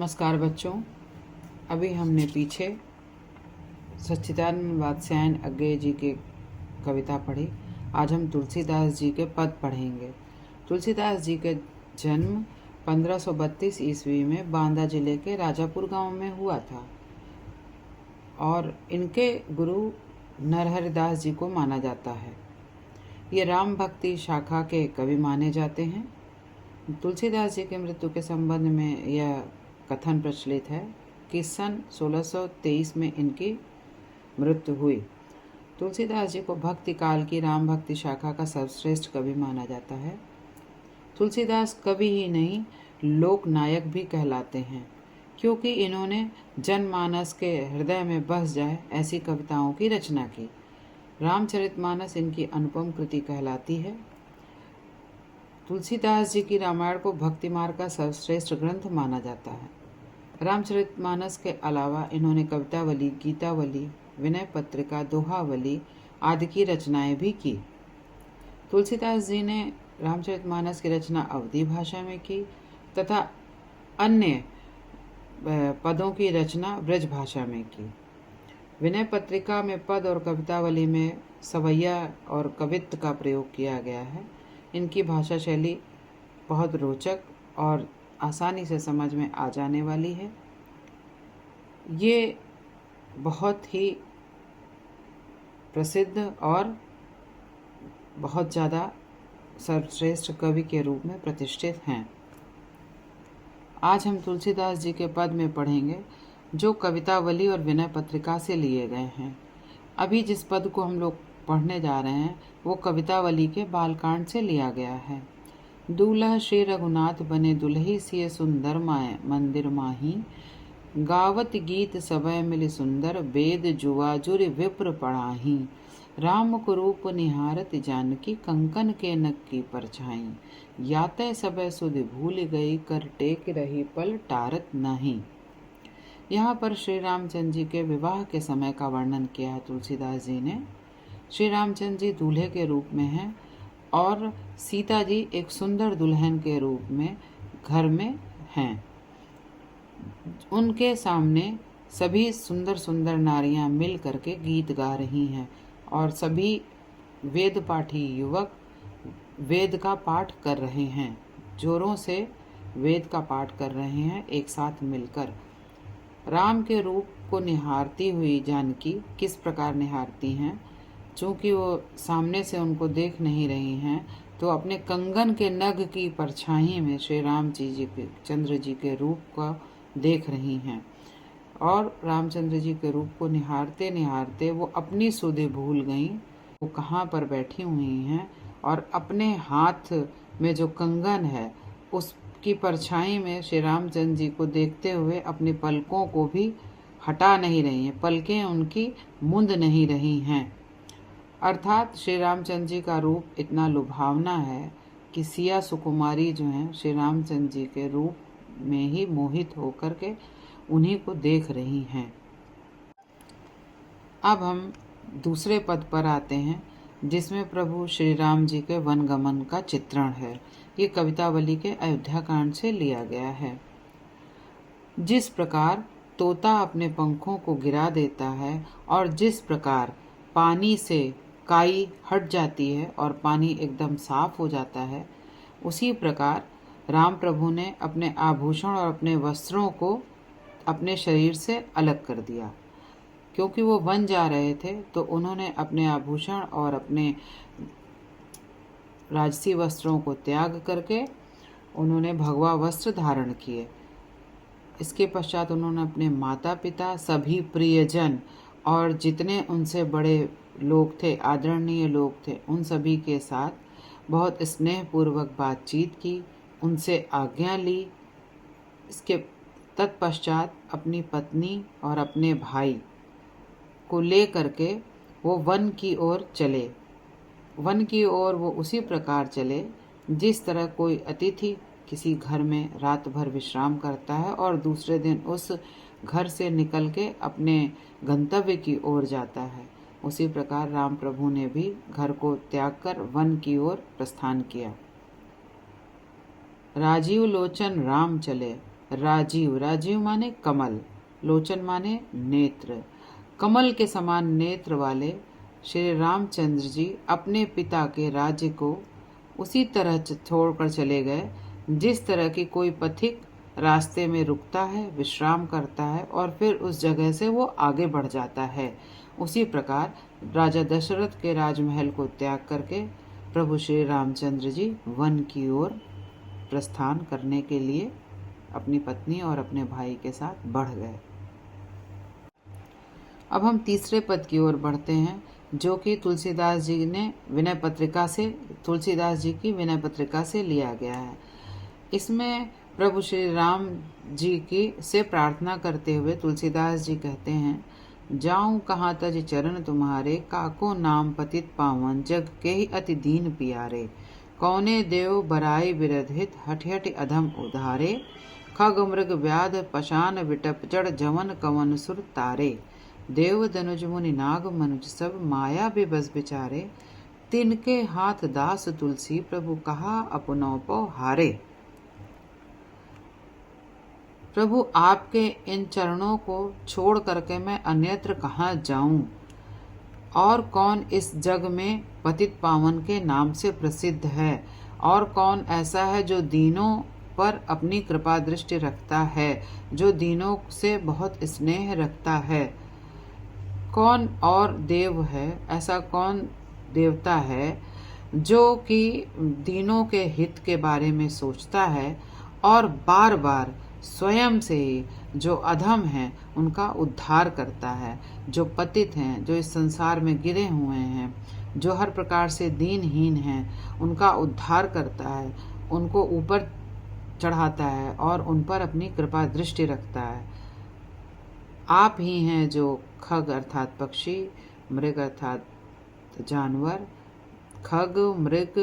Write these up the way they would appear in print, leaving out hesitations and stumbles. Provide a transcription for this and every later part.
नमस्कार बच्चों। अभी हमने पीछे सच्चिदानंद वात्स्यायन अज्ञेय जी की कविता पढ़ी। आज हम तुलसीदास जी के पद पढ़ेंगे। तुलसीदास जी के जन्म 1532 ईस्वी में बांदा जिले के राजापुर गांव में हुआ था और इनके गुरु नरहरिदास जी को माना जाता है। ये राम भक्ति शाखा के कवि माने जाते हैं। तुलसीदास जी के मृत्यु के संबंध में यह कथन प्रचलित है कि सन 1623 में इनकी मृत्यु हुई। तुलसीदास जी को भक्ति काल की राम भक्ति शाखा का सर्वश्रेष्ठ कवि माना जाता है। तुलसीदास कवि ही नहीं, लोक नायक भी कहलाते हैं, क्योंकि इन्होंने जनमानस के हृदय में बस जाए ऐसी कविताओं की रचना की। रामचरितमानस इनकी अनुपम कृति कहलाती है। तुलसीदास जी की रामायण को भक्ति मार्ग का सर्वश्रेष्ठ ग्रंथ माना जाता है। रामचरितमानस के अलावा इन्होंने कवितावली, गीतावली, विनय पत्रिका, दोहावली आदि की रचनाएं भी की। तुलसीदास जी ने रामचरितमानस की रचना अवधी भाषा में की तथा अन्य पदों की रचना ब्रज भाषा में की। विनय पत्रिका में पद और कवितावली में सवैया और कवित्व का प्रयोग किया गया है। इनकी भाषा शैली बहुत रोचक और आसानी से समझ में आ जाने वाली है। ये बहुत ही प्रसिद्ध और बहुत ज़्यादा सर्वश्रेष्ठ कवि के रूप में प्रतिष्ठित हैं। आज हम तुलसीदास जी के पद में पढ़ेंगे जो कवितावली और विनय पत्रिका से लिए गए हैं। अभी जिस पद को हम लोग पढ़ने जा रहे हैं वो कवितावली के बालकांड से लिया गया है। दूल्हा श्री रघुनाथ बने दुल्ही सिय सुंदर माए मंदिर माही, गावत गीत सबय मिल सुंदर वेद जुआ जुर विप्र पढ़ाही, राम कुरूप निहारत जानकी कंकन के नक की परछाई, यातय सबय सुध भूल गई कर टेक रही पल टारत नहीं। यहाँ पर श्री रामचंद्र जी के विवाह के समय का वर्णन किया है तुलसीदास जी ने। श्री रामचंद्र जी दूल्हे के रूप में हैं और सीता जी एक सुंदर दुल्हन के रूप में घर में हैं। उनके सामने सभी सुंदर सुंदर नारियां मिल करके गीत गा रही हैं और सभी वेद पाठी युवक वेद का पाठ कर रहे हैं, जोरों से वेद का पाठ कर रहे हैं एक साथ मिलकर। राम के रूप को निहारती हुई जानकी किस प्रकार निहारती हैं, चूँकि वो सामने से उनको देख नहीं रही हैं तो अपने कंगन के नग की परछाई में श्री राम जी के चंद्र जी के रूप को देख रही हैं और रामचंद्र जी के रूप को निहारते निहारते वो अपनी सुधि भूल गईं, वो कहाँ पर बैठी हुई हैं और अपने हाथ में जो कंगन है उसकी परछाई में श्री रामचंद्र जी को देखते हुए अपनी पलकों को भी हटा नहीं रही हैं, पलकें उनकी मुंद नहीं रही हैं। अर्थात श्री रामचंद्र जी का रूप इतना लुभावना है कि सिया सुकुमारी जो हैं श्री रामचंद्र जी के रूप में ही मोहित होकर के उन्हीं को देख रही हैं। अब हम दूसरे पद पर आते हैं जिसमें प्रभु श्री राम जी के वनगमन का चित्रण है। ये कवितावली के अयोध्या कांड से लिया गया है। जिस प्रकार तोता अपने पंखों को गिरा देता है और जिस प्रकार पानी से काई हट जाती है और पानी एकदम साफ हो जाता है, उसी प्रकार राम प्रभु ने अपने आभूषण और अपने वस्त्रों को अपने शरीर से अलग कर दिया। क्योंकि वो वन जा रहे थे तो उन्होंने अपने आभूषण और अपने राजसी वस्त्रों को त्याग करके उन्होंने भगवा वस्त्र धारण किए। इसके पश्चात उन्होंने अपने माता पिता, सभी प्रियजन और जितने उनसे बड़े लोग थे, आदरणीय लोग थे, उन सभी के साथ बहुत स्नेहपूर्वक बातचीत की, उनसे आज्ञा ली। इसके तत्पश्चात अपनी पत्नी और अपने भाई को ले करके वो वन की ओर चले। वन की ओर वो उसी प्रकार चले जिस तरह कोई अतिथि किसी घर में रात भर विश्राम करता है और दूसरे दिन उस घर से निकल के अपने गंतव्य की ओर जाता है। उसी प्रकार राम प्रभु ने भी घर को त्याग कर वन की ओर प्रस्थान किया। राजीव लोचन राम चले, राजीव, राजीव माने कमल, लोचन माने नेत्र। कमल के समान नेत्र वाले श्री रामचंद्र जी अपने पिता के राज्य को उसी तरह छोड़कर चले गए जिस तरह की कोई पथिक रास्ते में रुकता है, विश्राम करता है और फिर उस जगह से वो आगे बढ़ जाता है। उसी प्रकार राजा दशरथ के राजमहल को त्याग करके प्रभु श्री रामचंद्र जी वन की ओर प्रस्थान करने के लिए अपनी पत्नी और अपने भाई के साथ बढ़ गए। अब हम तीसरे पद की ओर बढ़ते हैं, जो कि तुलसीदास जी की विनय पत्रिका से लिया गया है। इसमें प्रभु श्री राम जी की से प्रार्थना करते हुए तुलसीदास जी कहते हैं, जाऊं कहाँ तज चरण तुम्हारे, काको नाम पतित पावन, जग के ही अति दीन पियारे। कौने देव बराई विरधित, हठ हठ अधम उधारे। खग मृग व्याध पशान विटप, जड़ जवन कवन सुर तारे। देव दनुज मुनि नाग मनुज, सब माया बेबस बिचारे। तिनके हाथ दास तुलसी, प्रभु कहा अपनौ पौ हारे। प्रभु आपके इन चरणों को छोड़ करके मैं अन्यत्र कहाँ जाऊं, और कौन इस जग में पतित पावन के नाम से प्रसिद्ध है, और कौन ऐसा है जो दीनों पर अपनी कृपा दृष्टि रखता है, जो दीनों से बहुत स्नेह रखता है। कौन और देव है, ऐसा कौन देवता है जो कि दीनों के हित के बारे में सोचता है और बार बार स्वयं से ही जो अधम हैं उनका उद्धार करता है, जो पतित हैं, जो इस संसार में गिरे हुए हैं, जो हर प्रकार से दीनहीन हैं, उनका उद्धार करता है, उनको ऊपर चढ़ाता है और उन पर अपनी कृपा दृष्टि रखता है। आप ही हैं जो खग अर्थात पक्षी, मृग अर्थात जानवर, खग मृग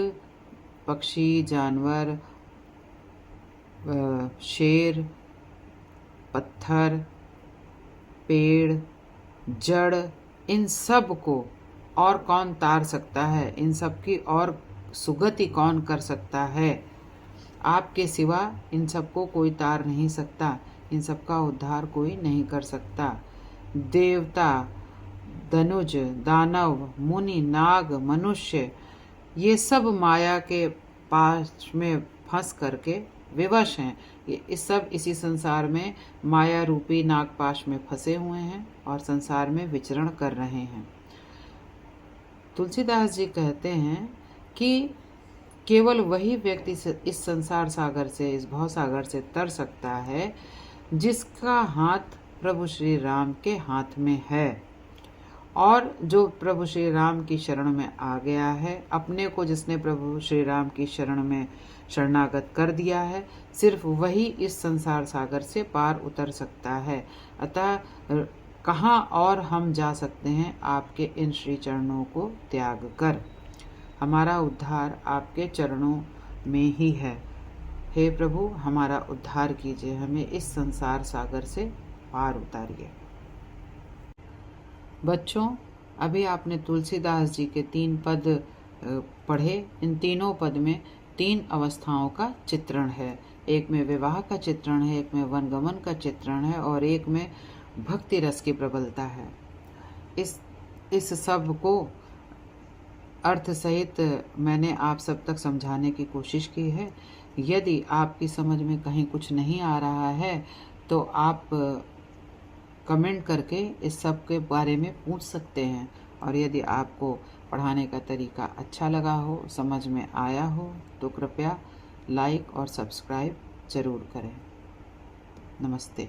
पक्षी जानवर, शेर, पत्थर, पेड़, जड़, इन सब को और कौन तार सकता है, इन सब की और सुगति कौन कर सकता है। आपके सिवा इन सबको कोई तार नहीं सकता, इन सब का उद्धार कोई नहीं कर सकता। देवता, धनुज, दानव, मुनि, नाग, मनुष्य, ये सब माया के पास में फंस करके विवश हैं। ये इस सब इसी संसार में माया रूपी नागपाश में फंसे हुए हैं और संसार में विचरण कर रहे हैं। तुलसीदास जी कहते हैं कि केवल वही व्यक्ति इस संसार सागर से, इस भव सागर से तर सकता है जिसका हाथ प्रभु श्री राम के हाथ में है, और जो प्रभु श्री राम की शरण में आ गया है, अपने को जिसने प्रभु श्री राम की शरण में शरणागत कर दिया है, सिर्फ वही इस संसार सागर से पार उतर सकता है। अतः कहाँ और हम जा सकते हैं आपके इन श्री चरणों को त्याग कर। हमारा उद्धार आपके चरणों में ही है। हे प्रभु, हमारा उद्धार कीजिए, हमें इस संसार सागर से पार उतारिए। बच्चों, अभी आपने तुलसीदास जी के 3 पद पढ़े। इन तीनों पद में 3 अवस्थाओं का चित्रण है। एक में विवाह का चित्रण है, एक में वनगमन का चित्रण है और एक में भक्ति रस की प्रबलता है। इस सब को अर्थ सहित मैंने आप सब तक समझाने की कोशिश की है। यदि आपकी समझ में कहीं कुछ नहीं आ रहा है तो आप कमेंट करके इस सब के बारे में पूछ सकते हैं, और यदि आपको पढ़ाने का तरीका अच्छा लगा हो, समझ में आया हो, तो कृपया लाइक और सब्सक्राइब ज़रूर करें। नमस्ते।